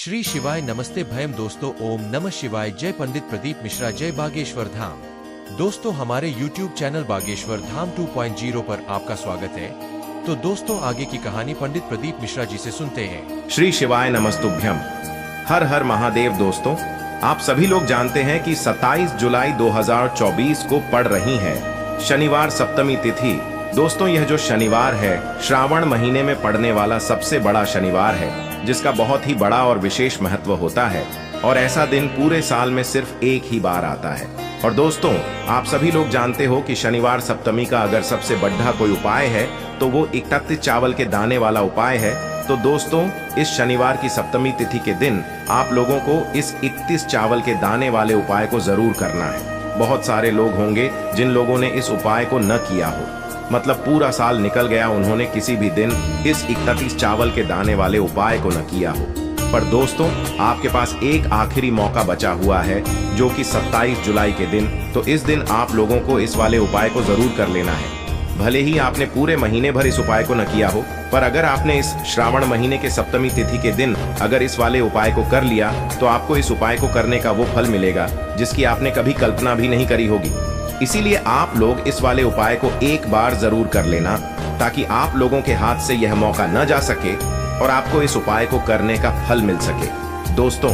श्री शिवाय नमस्ते भयम दोस्तों, ओम नमः शिवाय। जय पंडित प्रदीप मिश्रा, जय बागेश्वर धाम। दोस्तों, हमारे YouTube चैनल बागेश्वर धाम 2.0 पर आपका स्वागत है। तो दोस्तों, आगे की कहानी पंडित प्रदीप मिश्रा जी से सुनते हैं। श्री शिवाय नमस्तुभ्यम। हर हर महादेव। दोस्तों, आप सभी लोग जानते हैं कि 27 जुलाई 2024 को पड़ रही है शनिवार सप्तमी तिथि। दोस्तों, यह जो शनिवार है श्रावण महीने में पड़ने वाला सबसे बड़ा शनिवार है, जिसका बहुत ही बड़ा और विशेष महत्व होता है। और ऐसा दिन पूरे साल में सिर्फ एक ही बार आता है। और दोस्तों, आप सभी लोग जानते हो कि शनिवार सप्तमी का अगर सबसे बड़ा कोई उपाय है तो वो 31 चावल के दाने वाला उपाय है। तो दोस्तों, इस शनिवार की सप्तमी तिथि के दिन आप लोगों को इस 31 चावल के दाने वाले उपाय को जरूर करना है। बहुत सारे लोग होंगे जिन लोगों ने इस उपाय को न किया हो, मतलब पूरा साल निकल गया, उन्होंने किसी भी दिन इस 31 चावल के दाने वाले उपाय को न किया हो। पर दोस्तों, आपके पास एक आखिरी मौका बचा हुआ है, जो कि 27 जुलाई के दिन। तो इस दिन आप लोगों को इस वाले उपाय को जरूर कर लेना है। भले ही आपने पूरे महीने भर इस उपाय को न किया हो, पर अगर आपने इस श्रावण महीने के सप्तमी तिथि के दिन अगर इस वाले उपाय को कर लिया, तो आपको इस उपाय को करने का वो फल मिलेगा जिसकी आपने कभी कल्पना भी नहीं करी होगी। इसीलिए आप लोग इस वाले उपाय को एक बार जरूर कर लेना, ताकि आप लोगों के हाथ से यह मौका न जा सके और आपको इस उपाय को करने का फल मिल सके। दोस्तों,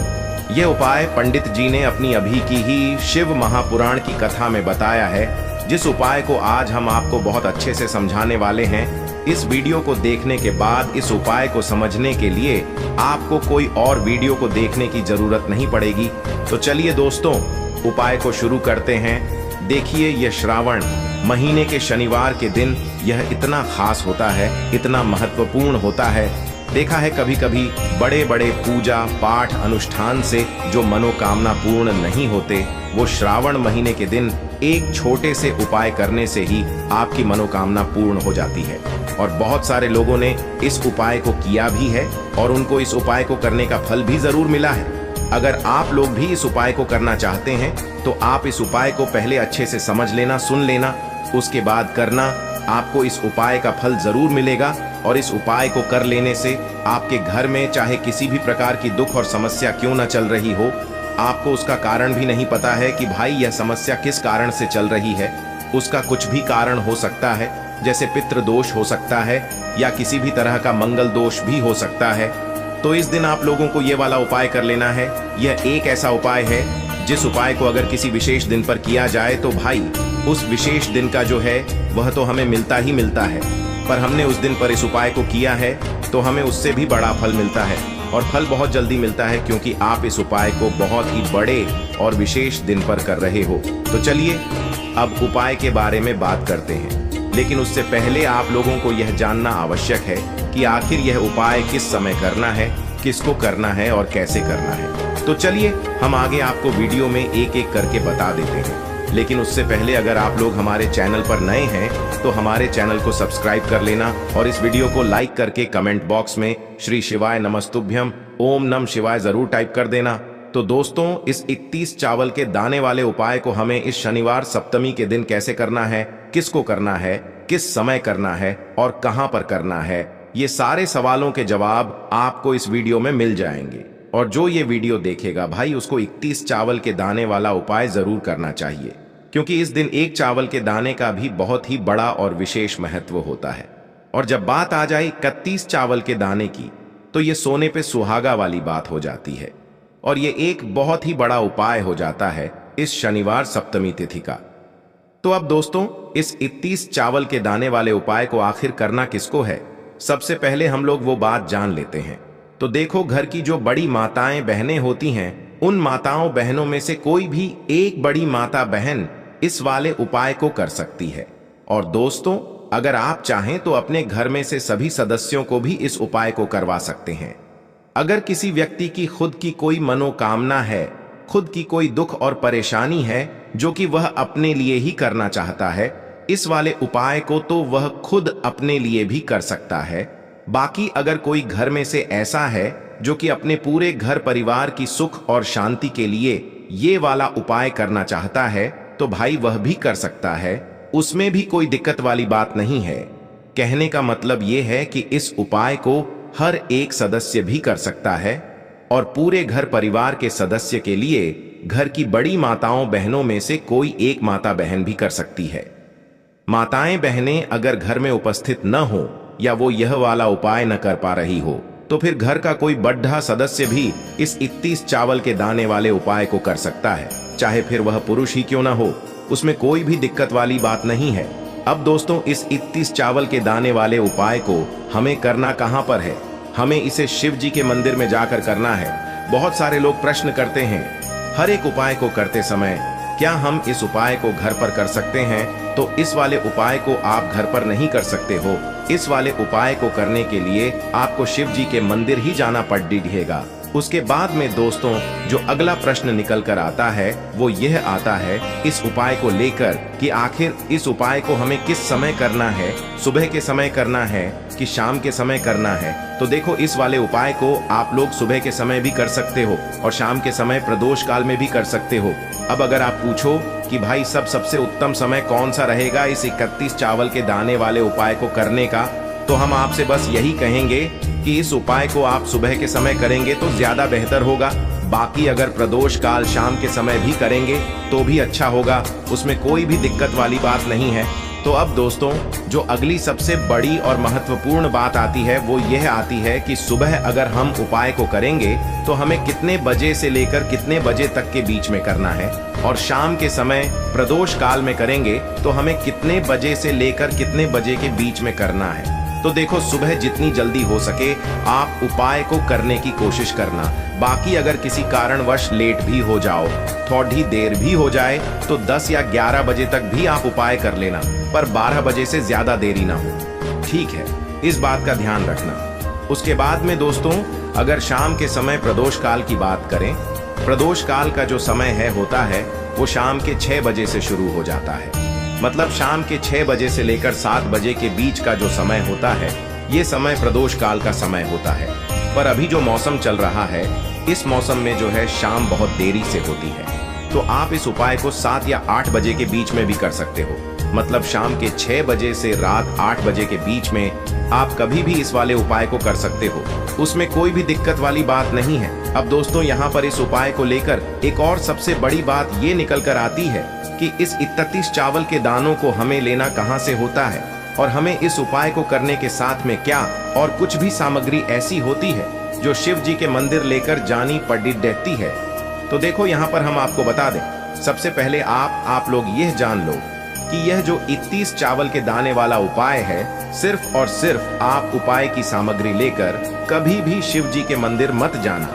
यह उपाय पंडित जी ने अपनी अभी की ही शिव महापुराण की कथा में बताया है, जिस उपाय को आज हम आपको बहुत अच्छे से समझाने वाले हैं। इस वीडियो को देखने के बाद इस उपाय को समझने के लिए आपको कोई और वीडियो को देखने की जरूरत नहीं पड़ेगी। तो चलिए दोस्तों, उपाय को शुरू करते हैं। देखिए, यह श्रावण महीने के शनिवार के दिन यह इतना खास होता है, इतना महत्वपूर्ण होता है। देखा है कभी कभी बड़े बड़े पूजा पाठ अनुष्ठान से जो मनोकामना पूर्ण नहीं होते, वो श्रावण महीने के दिन एक छोटे से उपाय करने से ही आपकी मनोकामना पूर्ण हो जाती है। और बहुत सारे लोगों ने इस उपाय को किया भी है और उनको इस उपाय को करने का फल भी जरूर मिला है। अगर आप लोग भी इस उपाय को करना चाहते हैं तो आप इस उपाय को पहले अच्छे से समझ लेना, सुन लेना, उसके बाद करना। आपको इस उपाय का फल जरूर मिलेगा। और इस उपाय को कर लेने से आपके घर में चाहे किसी भी प्रकार की दुख और समस्या क्यों न चल रही हो, आपको उसका कारण भी नहीं पता है कि भाई यह समस्या किस कारण से चल रही है, उसका कुछ भी कारण हो सकता है, जैसे पितृ दोष हो सकता है या किसी भी तरह का मंगल दोष भी हो सकता है। तो इस दिन आप लोगों को ये वाला उपाय कर लेना है। यह एक ऐसा उपाय है जिस उपाय को अगर किसी विशेष दिन पर किया जाए तो भाई उस विशेष दिन का जो है वह तो हमें मिलता ही मिलता है। पर हमने उस दिन पर इस उपाय को किया है तो हमें उससे भी बड़ा फल मिलता है, और फल बहुत जल्दी मिलता है, क्योंकि आप इस उपाय को बहुत ही बड़े और विशेष दिन पर कर रहे हो। तो चलिए अब उपाय के बारे में बात करते हैं। लेकिन उससे पहले आप लोगों को यह जानना आवश्यक है कि आखिर यह उपाय किस समय करना है, किसको करना है और कैसे करना है। तो चलिए हम आगे आपको वीडियो में एक एक करके बता देते हैं। लेकिन उससे पहले अगर आप लोग हमारे चैनल पर नए हैं तो हमारे चैनल को सब्सक्राइब कर लेना और इस वीडियो को लाइक करके कमेंट बॉक्स में श्री शिवाय नमस्तुभ्यम ओम नम शिवाय जरूर टाइप कर देना। तो दोस्तों, इस 31 चावल के दाने वाले उपाय को हमें इस शनिवार सप्तमी के दिन कैसे करना है, किसको करना है, किस समय करना है और कहां पर करना है, ये सारे सवालों के जवाब आपको इस वीडियो में मिल जाएंगे। और जो ये वीडियो देखेगा भाई, उसको 31 चावल के दाने वाला उपाय जरूर करना चाहिए, क्योंकि इस दिन एक चावल के दाने का भी बहुत ही बड़ा और विशेष महत्व होता है। और जब बात आ जाए 31 चावल के दाने की, तो ये सोने पे सुहागा वाली बात हो जाती है और ये एक बहुत ही बड़ा उपाय हो जाता है इस शनिवार सप्तमी तिथि का। तो अब दोस्तों, इस 31 चावल के दाने वाले उपाय को आखिर करना किसको है, सबसे पहले हम लोग वो बात जान लेते हैं। तो देखो, घर की जो बड़ी माताएं बहनें होती हैं, उन माताओं बहनों में से कोई भी एक बड़ी माता बहन इस वाले उपाय को कर सकती है। और दोस्तों, अगर आप चाहें तो अपने घर में से सभी सदस्यों को भी इस उपाय को करवा सकते हैं। अगर किसी व्यक्ति की खुद की कोई मनोकामना है, खुद की कोई दुख और परेशानी है जो कि वह अपने लिए ही करना चाहता है, इस वाले उपाय को तो वह खुद अपने लिए भी कर सकता है। बाकी अगर कोई घर में से ऐसा है जो कि अपने पूरे घर परिवार की सुख और शांति के लिए ये वाला उपाय करना चाहता है, तो भाई वह भी कर सकता है। उसमें भी कोई दिक्कत वाली बात नहीं है। कहने का मतलब ये है कि इस उपाय को हर एक सदस्य भी कर सकता है। और पूरे घर परिवार के सदस्य के लिए घर की बड़ी माताओं बहनों में से कोई एक माता बहन भी कर सकती है। माताएं बहनें अगर घर में उपस्थित न हो या वो यह वाला उपाय न कर पा रही हो तो फिर घर का कोई बड़ा सदस्य भी इस 31 चावल के दाने वाले उपाय को कर सकता है, चाहे फिर वह पुरुष ही क्यों ना हो, उसमें कोई भी दिक्कत वाली बात नहीं है। अब दोस्तों, इस 31 चावल के दाने वाले उपाय को हमें करना कहां पर है? हमें इसे शिव जी के मंदिर में जाकर करना है। बहुत सारे लोग प्रश्न करते हैं, हर एक उपाय को करते समय क्या हम इस उपाय को घर पर कर सकते हैं? तो इस वाले उपाय को आप घर पर नहीं कर सकते हो। इस वाले उपाय को करने के लिए आपको शिव जी के मंदिर ही जाना पड़ेगा। उसके बाद में दोस्तों, जो अगला प्रश्न निकल कर आता है वो यह आता है इस उपाय को लेकर कि आखिर इस उपाय को हमें किस समय करना है, सुबह के समय करना है कि शाम के समय करना है। तो देखो, इस वाले उपाय को आप लोग सुबह के समय भी कर सकते हो और शाम के समय प्रदोष काल में भी कर सकते हो। अब अगर आप पूछो कि भाई सबसे उत्तम समय कौन सा रहेगा इस 31 चावल के दाने वाले उपाय को करने का, तो हम आपसे बस यही कहेंगे कि इस उपाय को आप सुबह के समय करेंगे तो ज्यादा बेहतर होगा। बाकी अगर प्रदोष काल शाम के समय भी करेंगे तो भी अच्छा होगा, उसमें कोई भी दिक्कत वाली बात नहीं है। तो अब दोस्तों, जो अगली सबसे बड़ी और महत्वपूर्ण बात आती है वो यह आती है कि सुबह अगर हम उपाय को करेंगे तो हमें कितने बजे से लेकर कितने बजे तक के बीच में करना है, और शाम के समय प्रदोष काल में करेंगे तो हमें कितने बजे से लेकर कितने बजे के बीच में करना है। तो देखो, सुबह जितनी जल्दी हो सके आप उपाय को करने की कोशिश करना। बाकी अगर किसी कारणवश लेट भी हो जाओ, थोड़ी देर भी हो जाए, तो 10 या 11 बजे तक भी आप उपाय कर लेना, पर 12 बजे से ज्यादा देरी ना हो, ठीक है? इस बात का ध्यान रखना। उसके बाद में दोस्तों, अगर शाम के समय प्रदोष काल की बात करें, प्रदोष काल का जो समय होता है वो शाम के 6 बजे से शुरू हो जाता है। मतलब शाम के 6 बजे से लेकर 7 बजे के बीच का जो समय होता है, ये समय प्रदोष काल का समय होता है। पर अभी जो मौसम चल रहा है, इस मौसम में जो है शाम बहुत देरी से होती है, तो आप इस उपाय को 7 या 8 बजे के बीच में भी कर सकते हो। मतलब शाम के 6 बजे से रात 8 बजे के बीच में आप कभी भी इस वाले उपाय को कर सकते हो, उसमें कोई भी दिक्कत वाली बात नहीं है। अब दोस्तों, यहाँ पर इस उपाय को लेकर एक और सबसे बड़ी बात ये निकल कर आती है कि इस 31 चावल के दानों को हमें लेना कहाँ से होता है, और हमें इस उपाय को करने के साथ में क्या और कुछ भी सामग्री ऐसी होती है जो शिव जी के मंदिर लेकर जानी पड़ती है। तो देखो, यहाँ पर हम आपको बता दें, सबसे पहले आप लोग यह जान लो कि यह जो 31 चावल के दाने वाला उपाय है, सिर्फ और सिर्फ आप उपाय की सामग्री लेकर कभी भी शिव जी के मंदिर मत जाना,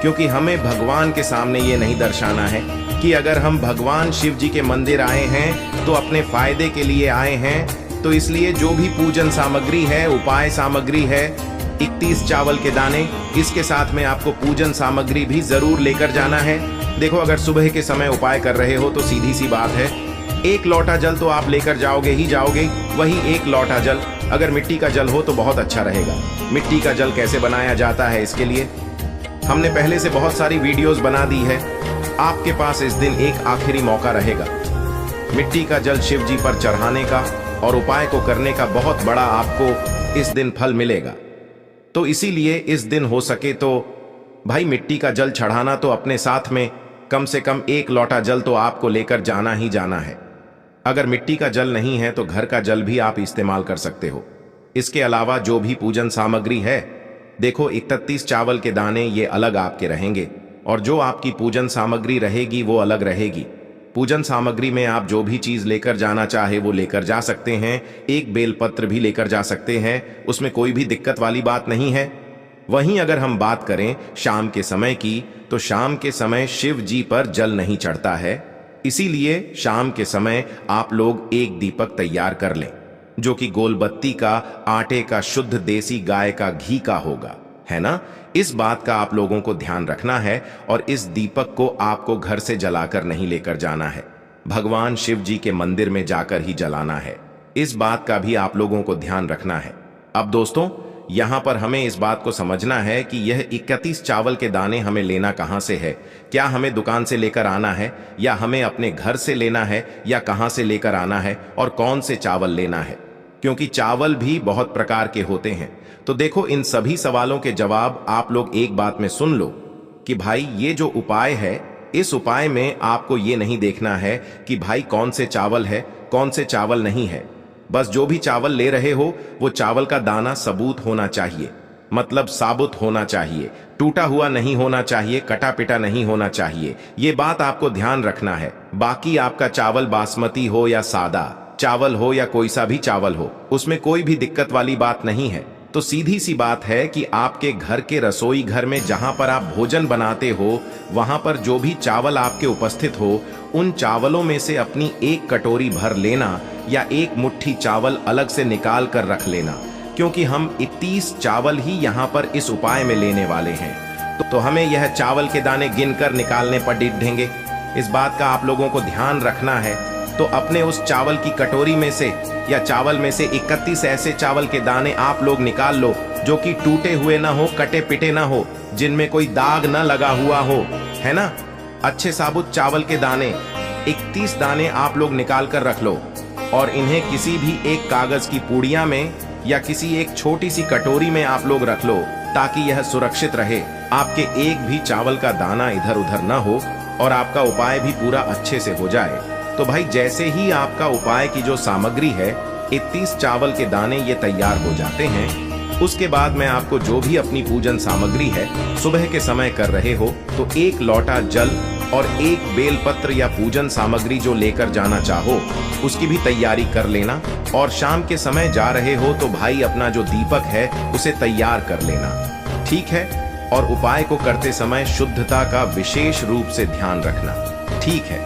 क्योंकि हमें भगवान के सामने ये नहीं दर्शाना है कि अगर हम भगवान शिव जी के मंदिर आए हैं तो अपने फायदे के लिए आए हैं। तो इसलिए जो भी पूजन सामग्री है, उपाय सामग्री है, 31 चावल के दाने, इसके साथ में आपको पूजन सामग्री भी जरूर लेकर जाना है। देखो, अगर सुबह के समय उपाय कर रहे हो तो सीधी सी बात है, 1 लोटा जल तो आप लेकर जाओगे ही जाओगे। वही 1 लोटा जल अगर मिट्टी का जल हो तो बहुत अच्छा रहेगा। मिट्टी का जल कैसे बनाया जाता है, इसके लिए हमने पहले से बहुत सारी वीडियोस बना दी है। आपके पास इस दिन एक आखिरी मौका रहेगा मिट्टी का जल शिव जी पर चढ़ाने का, और उपाय को करने का बहुत बड़ा आपको इस दिन फल मिलेगा। तो इसीलिए इस दिन हो सके तो भाई मिट्टी का जल चढ़ाना तो अपने साथ में कम से कम 1 लोटा जल तो आपको लेकर जाना ही जाना है। अगर मिट्टी का जल नहीं है तो घर का जल भी आप इस्तेमाल कर सकते हो। इसके अलावा जो भी पूजन सामग्री है, देखो 31 चावल के दाने ये अलग आपके रहेंगे, और जो आपकी पूजन सामग्री रहेगी वो अलग रहेगी। पूजन सामग्री में आप जो भी चीज लेकर जाना चाहे वो लेकर जा सकते हैं। एक बेलपत्र भी लेकर जा सकते हैं, उसमें कोई भी दिक्कत वाली बात नहीं है। वहीं अगर हम बात करें शाम के समय की, तो शाम के समय शिव जी पर जल नहीं चढ़ता है, इसीलिए शाम के समय आप लोग एक दीपक तैयार कर लें, जो कि गोलबत्ती का, आटे का, शुद्ध देसी गाय का घी का होगा, है ना? इस बात का आप लोगों को ध्यान रखना है, और इस दीपक को आपको घर से जलाकर नहीं लेकर जाना है, भगवान शिव जी के मंदिर में जाकर ही जलाना है। इस बात का भी आप लोगों को ध्यान रखना है। अब दोस्तों, यहाँ पर हमें इस बात को समझना है कि यह 31 चावल के दाने हमें लेना कहाँ से है। क्या हमें दुकान से लेकर आना है, या हमें अपने घर से लेना है, या कहाँ से लेकर आना है, और कौन से चावल लेना है, क्योंकि चावल भी बहुत प्रकार के होते हैं। तो देखो, इन सभी सवालों के जवाब आप लोग एक बात में सुन लो कि भाई ये जो उपाय है, इस उपाय में आपको ये नहीं देखना है कि भाई कौन से चावल है, कौन से चावल नहीं है। बस जो भी चावल ले रहे हो वो चावल का दाना सबूत होना चाहिए, मतलब साबुत होना चाहिए, टूटा हुआ नहीं होना चाहिए, कटा पिटा नहीं होना चाहिए। ये बात आपको ध्यान रखना है। बाकी आपका चावल बासमती हो या सादा चावल हो या कोई सा भी चावल हो, उसमें कोई भी दिक्कत वाली बात नहीं है। तो सीधी सी बात है कि आपके घर के रसोई घर में जहां पर आप भोजन बनाते हो, वहां पर जो भी चावल आपके उपस्थित हो, उन चावलों में से अपनी एक कटोरी भर लेना या एक मुट्ठी चावल अलग से निकाल कर रख लेना, क्योंकि हम 31 चावल ही यहाँ पर इस उपाय में लेने वाले हैं। तो हमें यह चावल के दाने गिनकर निकालने पर ढेंगे। इस बात का आप लोगों को ध्यान रखना है। तो अपने उस चावल की कटोरी में से या चावल में से 31 ऐसे चावल के दाने आप लोग निकाल लो जो कि टूटे हुए ना हो, कटे पिटे ना हो, जिनमें कोई दाग ना लगा हुआ हो, है ना। अच्छे साबुत चावल के दाने 31 दाने आप लोग निकाल कर रख लो और इन्हें किसी भी एक कागज की पुड़िया में या किसी एक छोटी सी कटोरी में आप लोग रख लो, ताकि यह सुरक्षित रहे, आपके एक भी चावल का दाना इधर उधर ना हो और आपका उपाय भी पूरा अच्छे से हो जाए। तो भाई जैसे ही आपका उपाय की जो सामग्री है, 31 चावल के दाने ये तैयार हो जाते हैं, उसके बाद में आपको जो भी अपनी पूजन सामग्री है सुबह के समय कर रहे हो, तो एक लोटा जल और एक बेलपत्र या पूजन सामग्री जो लेकर जाना चाहो उसकी भी तैयारी कर लेना। और शाम के समय जा रहे हो तो भाई अपना जो दीपक है उसे तैयार कर लेना, ठीक है। और उपाय को करते समय शुद्धता का विशेष रूप से ध्यान रखना, ठीक है।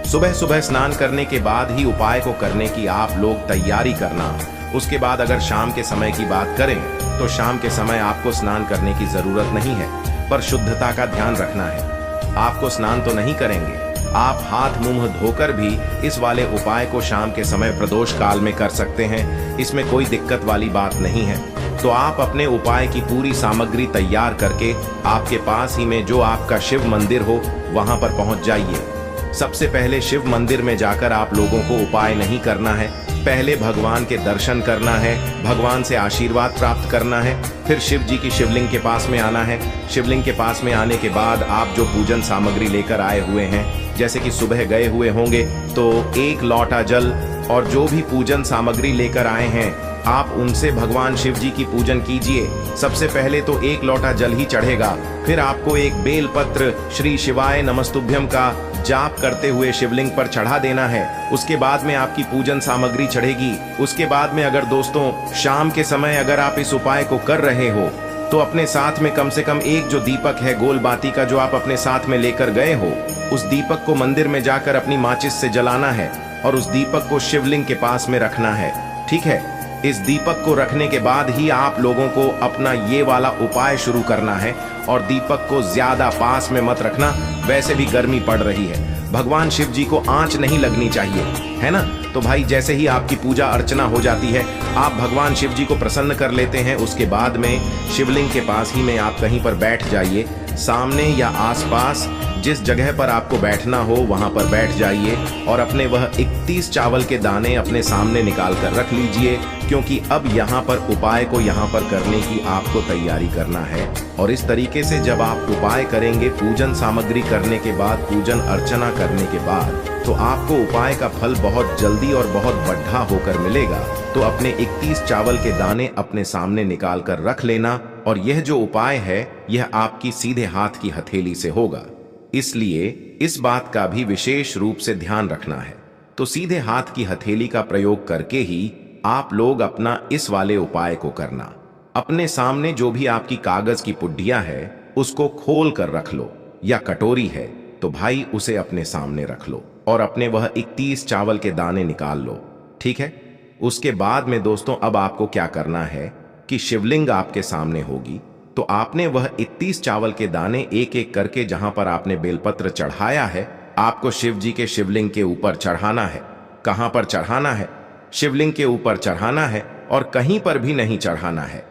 सुबह सुबह स्नान करने के बाद ही उपाय को करने की आप लोग तैयारी करना। उसके बाद अगर शाम के समय की बात करें तो शाम के समय आपको स्नान करने की जरूरत नहीं है, पर शुद्धता का ध्यान रखना है। आपको स्नान तो नहीं करेंगे, आप हाथ मुंह धोकर भी इस वाले उपाय को शाम के समय प्रदोष काल में कर सकते हैं, इसमें कोई दिक्कत वाली बात नहीं है। तो आप अपने उपाय की पूरी सामग्री तैयार करके आपके पास ही में जो आपका शिव मंदिर हो वहां पर पहुंच जाइए। सबसे पहले शिव मंदिर में जाकर आप लोगों को उपाय नहीं करना है, पहले भगवान के दर्शन करना है, भगवान से आशीर्वाद प्राप्त करना है, फिर शिव जी की शिवलिंग के पास में आना है। शिवलिंग के पास में आने के बाद आप जो पूजन सामग्री लेकर आए हुए हैं, जैसे कि सुबह गए हुए होंगे तो एक लोटा जल और जो भी पूजन सामग्री लेकर आए हैं आप उनसे भगवान शिव जी की पूजन कीजिए। सबसे पहले तो एक लोटा जल ही चढ़ेगा, फिर आपको एक बेलपत्र श्री शिवाय नमस्तुभ्यम का जाप करते हुए शिवलिंग पर चढ़ा देना है। उसके बाद में आपकी पूजन सामग्री चढ़ेगी। उसके बाद में अगर दोस्तों शाम के समय अगर आप इस उपाय को कर रहे हो तो अपने साथ में कम से कम एक जो दीपक है गोल बाती का जो आप अपने साथ में लेकर गए हो, उस दीपक को मंदिर में जाकर अपनी माचिस से जलाना है और उस दीपक को शिवलिंग के पास में रखना है, ठीक है। इस दीपक को रखने के बाद ही आप लोगों को अपना ये वाला उपाय शुरू करना है और दीपक को ज्यादा पास में मत रखना, वैसे भी गर्मी पड़ रही है, भगवान शिव जी को आंच नहीं लगनी चाहिए, है ना। तो भाई जैसे ही आपकी पूजा अर्चना हो जाती है, आप भगवान शिव जी को प्रसन्न कर लेते हैं, उसके बाद में शिवलिंग के पास ही में आप कहीं पर बैठ जाइए, सामने या आसपास जिस जगह पर आपको बैठना हो वहां पर बैठ जाइए और अपने वह 31 चावल के दाने अपने सामने निकाल कर रख लीजिए, क्योंकि अब यहाँ पर उपाय को यहाँ पर करने की आपको तैयारी करना है। और इस तरीके से जब आप उपाय करेंगे, पूजन सामग्री करने के बाद, पूजन अर्चना करने के बाद, तो आपको उपाय का फल बहुत जल्दी और बहुत बढ़ा होकर मिलेगा। तो अपने 31 चावल के दाने अपने सामने निकाल कर रख लेना और यह जो उपाय है यह आपकी सीधे हाथ की हथेली से होगा, इसलिए इस बात का भी विशेष रूप से ध्यान रखना है। तो सीधे हाथ की हथेली का प्रयोग करके ही आप लोग अपना इस वाले उपाय को करना। अपने सामने जो भी आपकी कागज की पुड्डिया है उसको खोल कर रख लो, या कटोरी है तो भाई उसे अपने सामने रख लो और अपने वह 31 चावल के दाने निकाल लो, ठीक है। उसके बाद में दोस्तों अब आपको क्या करना है कि शिवलिंग आपके सामने होगी, तो आपने वह 31 चावल के दाने एक एक करके जहां पर आपने बेलपत्र चढ़ाया है, आपको शिव जी के शिवलिंग के ऊपर चढ़ाना है। कहां पर चढ़ाना है? शिवलिंग के ऊपर चढ़ाना है और कहीं पर भी नहीं चढ़ाना है।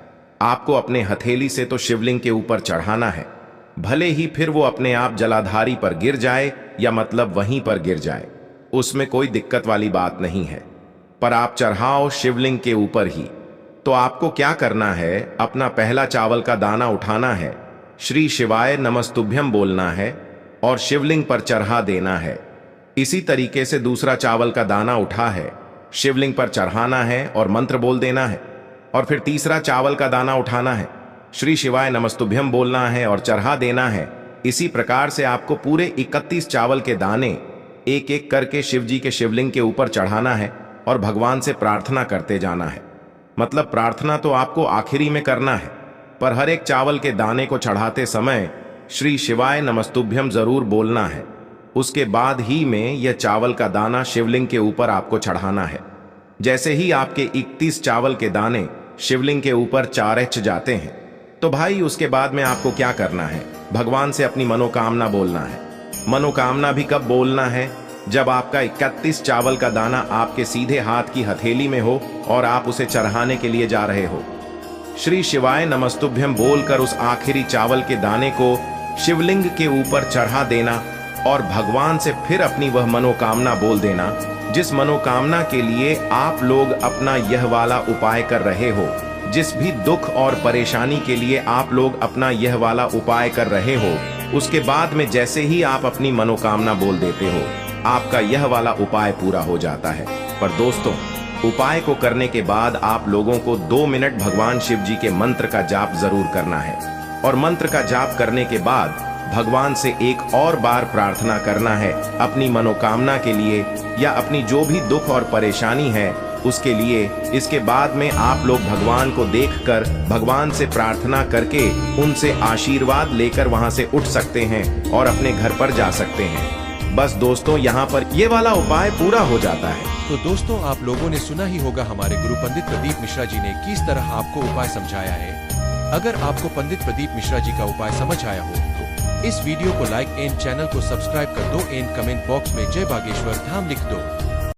आपको अपने हथेली से तो शिवलिंग के ऊपर चढ़ाना है, भले ही फिर वो अपने आप जलाधारी पर गिर जाए या मतलब वहीं पर गिर जाए, उसमें कोई दिक्कत वाली बात नहीं है, पर आप चढ़ाओ शिवलिंग के ऊपर ही। तो आपको क्या करना है, अपना पहला चावल का दाना उठाना है श्री शिवाय नमस्तुभ्यम बोलना है और शिवलिंग पर चढ़ा देना है। इसी तरीके से दूसरा चावल का दाना उठा है, शिवलिंग पर चढ़ाना है और मंत्र बोल देना है। और फिर तीसरा चावल का दाना उठाना है, श्री शिवाय नमस्तुभ्यम बोलना है और चढ़ा देना है। इसी प्रकार से आपको पूरे 31 चावल के दाने एक एक करके शिव जी के शिवलिंग के ऊपर चढ़ाना है और भगवान से प्रार्थना करते जाना है। मतलब प्रार्थना तो आपको आखिरी में करना है, पर हर एक चावल के दाने को चढ़ाते समय श्री शिवाय नमस्तुभ्यम जरूर बोलना है। उसके बाद ही में यह चावल का दाना शिवलिंग के ऊपर आपको चढ़ाना है। जैसे ही आपके 31 चावल के दाने शिवलिंग के ऊपर चारच जाते हैं, तो भाई उसके बाद में आपको क्या करना है, भगवान से अपनी मनोकामना बोलना है। मनोकामना भी कब बोलना है, जब आपका 31 चावल का दाना आपके सीधे हाथ की हथेली में हो और आप उसे चढ़ाने के लिए जा रहे हो। श्री शिवाय नमस्तुभ्यम बोलकर उस आखिरी चावल के दाने को शिवलिंग के ऊपर चढ़ा देना और भगवान से फिर अपनी वह मनोकामना बोल देना, जिस मनोकामना के लिए आप लोग अपना यह वाला उपाय कर रहे हो। जिस भी दुख और परेशानी के लिए आप लोग अपना यह वाला उपाय कर रहे हो, उसके बाद में जैसे ही आप अपनी मनोकामना बोल देते हो, आपका यह वाला उपाय पूरा हो जाता है। पर दोस्तों, उपाय को करने के बाद आप लोगों को 2 मिनट भगवान शिव जी के मंत्र का जाप जरूर करना है। और मंत्र का जाप करने के बाद भगवान से एक और बार प्रार्थना करना है अपनी मनोकामना के लिए या अपनी जो भी दुख और परेशानी है उसके लिए। इसके बाद में आप लोग भगवान को देखकर भगवान से प्रार्थना करके उनसे आशीर्वाद लेकर वहां से उठ सकते हैं और अपने घर पर जा सकते हैं। बस दोस्तों, यहाँ पर ये वाला उपाय पूरा हो जाता है। तो दोस्तों, आप लोगों ने सुना ही होगा हमारे गुरु पंडित प्रदीप मिश्रा जी ने किस तरह आपको उपाय समझाया है। अगर आपको पंडित प्रदीप मिश्रा जी का उपाय समझ आया हो तो इस वीडियो को लाइक एंड चैनल को सब्सक्राइब कर दो एंड कमेंट बॉक्स में जय बागेश्वर धाम लिख दो।